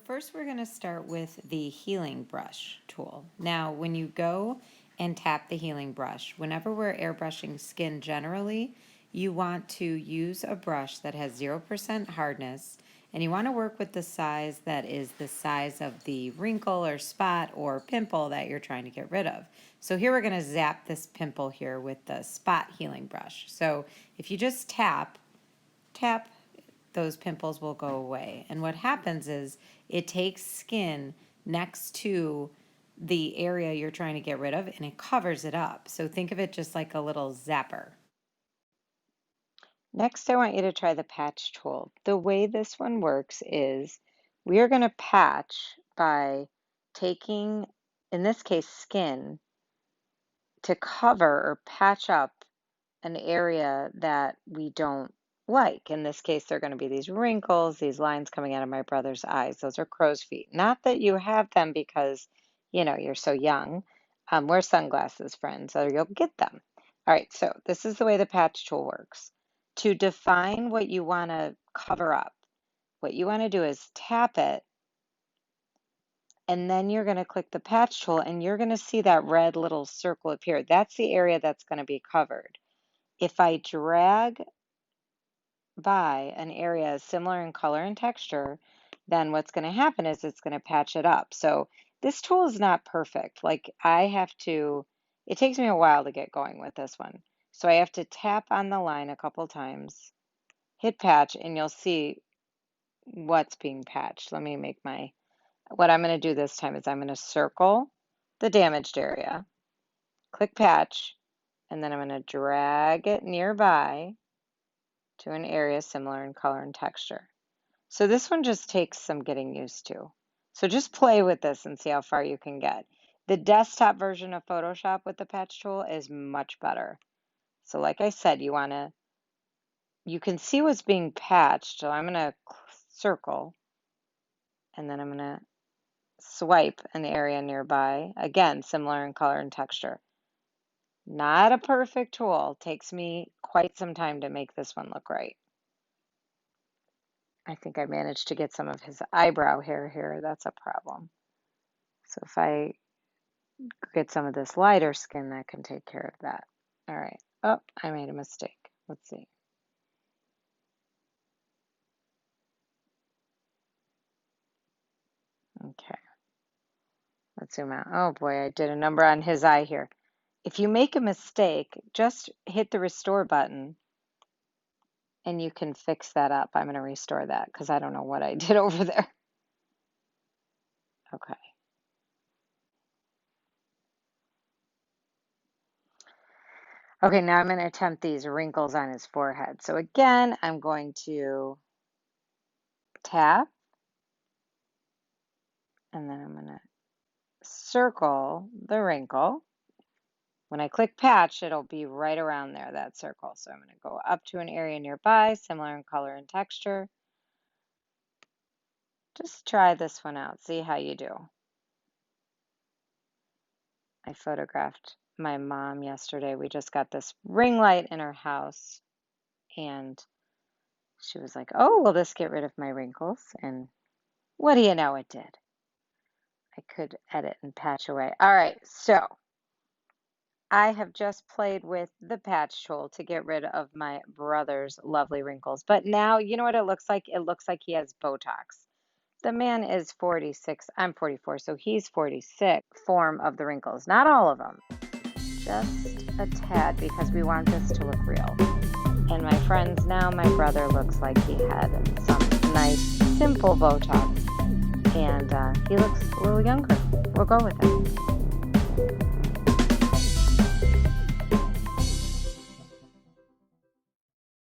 first we're going to start with the healing brush tool. Now, when you go and tap the healing brush, whenever we're airbrushing skin generally, you want to use a brush that has 0% hardness, and you want to work with the size that is the size of the wrinkle or spot or pimple that you're trying to get rid of. So here we're going to zap this pimple here with the spot healing brush. So if you just tap, those pimples will go away. And what happens is it takes skin next to the area you're trying to get rid of and it covers it up. So think of it just like a little zapper. Next, I want you to try the patch tool. The way this one works is we are going to patch by taking, in this case, skin to cover or patch up an area that we don't like. In this case, they're going to be these wrinkles, these lines coming out of my brother's eyes. Those are crow's feet. Not that you have them because, you're so young. Wear sunglasses, friends, or you'll get them. All right, so this is the way the patch tool works. To define what you want to cover up, what you want to do is tap it, and then you're going to click the patch tool, and you're going to see that red little circle appear. That's the area that's going to be covered. If I drag by an area similar in color and texture, then what's going to happen is it's going to patch it up. So this tool is not perfect. Like it takes me a while to get going with this one. So I have to tap on the line a couple times, hit patch, and you'll see what's being patched. Let me make what I'm going to do this time is I'm going to circle the damaged area, click patch, and then I'm going to drag it nearby to an area similar in color and texture. So this one just takes some getting used to. So just play with this and see how far you can get. The desktop version of Photoshop with the patch tool is much better. So like I said, you can see what's being patched. So I'm going to circle, and then I'm going to swipe an area nearby. Again, similar in color and texture. Not a perfect tool. Takes me quite some time to make this one look right. I think I managed to get some of his eyebrow hair here. That's a problem. So if I get some of this lighter skin, that can take care of that. All right. Oh, I made a mistake. Let's see. Okay. Let's zoom out. Oh boy, I did a number on his eye here. If you make a mistake, just hit the restore button and you can fix that up. I'm going to restore that because I don't know what I did over there. Okay. Okay, now I'm going to attempt these wrinkles on his forehead. So again, I'm going to tap, and then I'm going to circle the wrinkle. When I click patch, it'll be right around there, that circle. So I'm going to go up to an area nearby, similar in color and texture. Just try this one out, see how you do. I photographed my mom yesterday. We just got this ring light in her house, and she was like, oh, will this get rid of my wrinkles? And what do you know, it did. I could edit and patch away. All right, so I have just played with the patch tool to get rid of my brother's lovely wrinkles. But now, you know what it looks like? It looks like he has Botox. The man is 46. I'm 44, so he's 46. Form of the wrinkles. Not all of them. Just a tad, because we want this to look real. And my friends, now my brother looks like he had some nice, simple Botox. And he looks a little younger. We'll go with it.